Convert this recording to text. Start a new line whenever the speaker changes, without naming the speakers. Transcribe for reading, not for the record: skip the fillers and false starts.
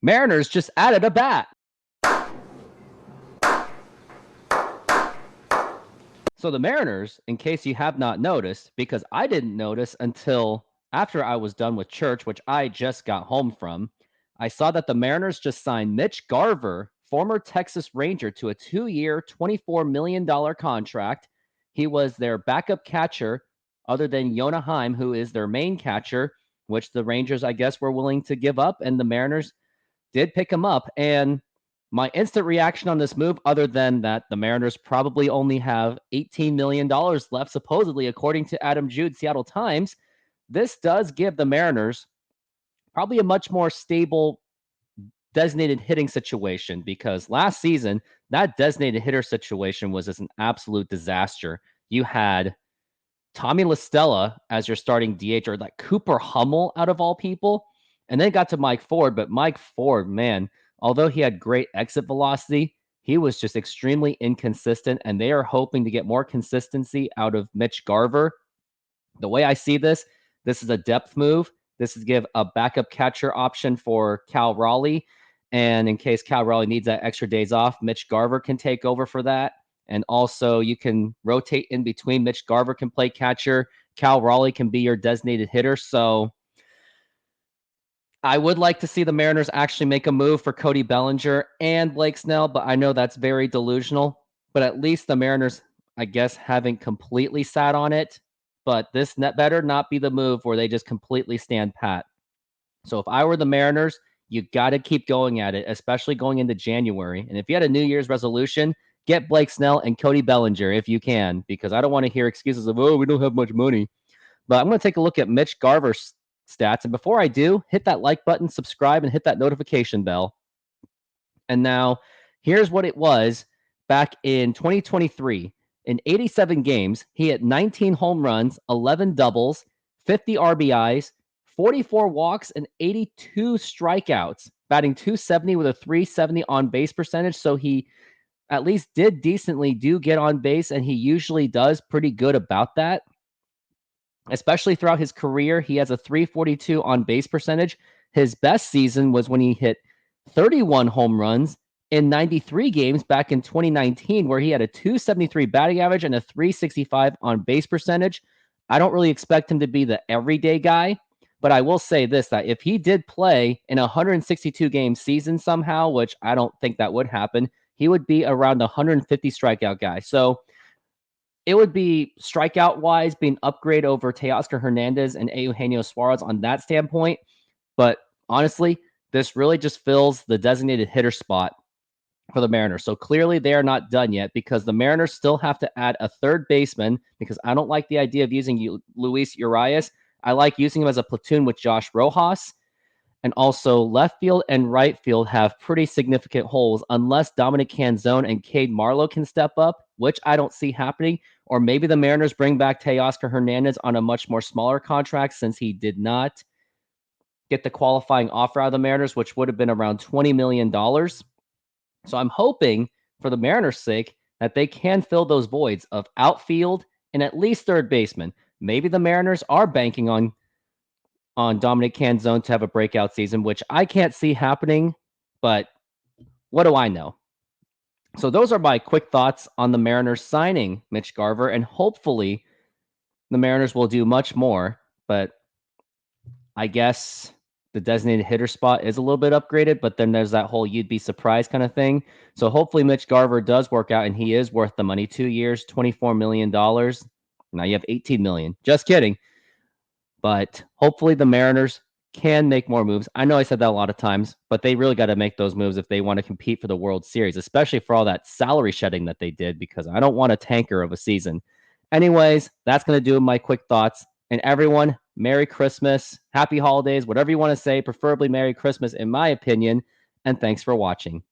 Mariners just added a bat. So the Mariners, in case you have not noticed, because I didn't notice until after I was done with church, which I just got home from, I saw that the Mariners just signed Mitch Garver, former Texas Ranger, to a 2-year, $24 million contract. He was their backup catcher, other than Yona Heim, who is their main catcher, which the Rangers, I guess, were willing to give up, and the Mariners did pick him up. And my instant reaction on this move, other than that the Mariners probably only have $18 million left, supposedly, according to Adam Jude, Seattle Times, this does give the Mariners probably a much more stable designated hitting situation, because last season, that designated hitter situation was just an absolute disaster. You had Tommy La Stella as your starting DH, or like Cooper Hummel out of all people. And then got to Mike Ford, but Mike Ford, man, although he had great exit velocity, he was just extremely inconsistent, and they are hoping to get more consistency out of Mitch Garver. The way I see this is a depth move. This is give a backup catcher option for Cal Raleigh. And in case Cal Raleigh needs that extra days off, Mitch Garver can take over for that. And also you can rotate in between. Mitch Garver can play catcher. Cal Raleigh can be your designated hitter. So I would like to see the Mariners actually make a move for Cody Bellinger and Blake Snell, but I know that's very delusional. But at least the Mariners, I guess, haven't completely sat on it. But this net better not be the move where they just completely stand pat. So if I were the Mariners, you got to keep going at it, especially going into January. And if you had a New Year's resolution, get Blake Snell and Cody Bellinger if you can, because I don't want to hear excuses of, oh, we don't have much money. But I'm going to take a look at Mitch Garver's stats. And before I do, hit that like button, subscribe, and hit that notification bell. And now here's what it was back in 2023. In 87 games, he hit 19 home runs, 11 doubles, 50 RBIs, 44 walks, and 82 strikeouts, batting .270 with a .370 on base percentage. So he at least did decently do get on base, and he usually does pretty good about that. Especially throughout his career, he has a .342 on base percentage. His best season was when he hit 31 home runs in 93 games back in 2019, where he had a .273 batting average and a .365 on base percentage. I don't really expect him to be the everyday guy, but I will say this, that if he did play in a 162 game season somehow, which I don't think that would happen, he would be around the 150 strikeout guy. So it would be strikeout wise being upgrade over Teoscar Hernandez and Eugenio Suarez on that standpoint. But honestly, this really just fills the designated hitter spot for the Mariners. So clearly they are not done yet, because the Mariners still have to add a third baseman, because I don't like the idea of using Luis Urias. I like using him as a platoon with Josh Rojas. And also left field and right field have pretty significant holes unless Dominic Canzone and Cade Marlowe can step up, which I don't see happening. Or maybe the Mariners bring back Teoscar Hernandez on a much more smaller contract, since he did not get the qualifying offer out of the Mariners, which would have been around $20 million. So I'm hoping, for the Mariners' sake, that they can fill those voids of outfield and at least third baseman. Maybe the Mariners are banking on Dominic Canzone to have a breakout season, which I can't see happening, but what do I know? So those are my quick thoughts on the Mariners signing Mitch Garver, and hopefully the Mariners will do much more, but I guess the designated hitter spot is a little bit upgraded, but then there's that whole you'd be surprised kind of thing. So hopefully Mitch Garver does work out and he is worth the money. 2 years, $24 million. Now you have $18 million. Just kidding. But hopefully the Mariners can make more moves. I know I said that a lot of times, but they really got to make those moves if they want to compete for the World Series, especially for all that salary shedding that they did, because I don't want a tanker of a season. Anyways, that's going to do my quick thoughts. And everyone, Merry Christmas, Happy Holidays, whatever you want to say, preferably Merry Christmas in my opinion, and thanks for watching.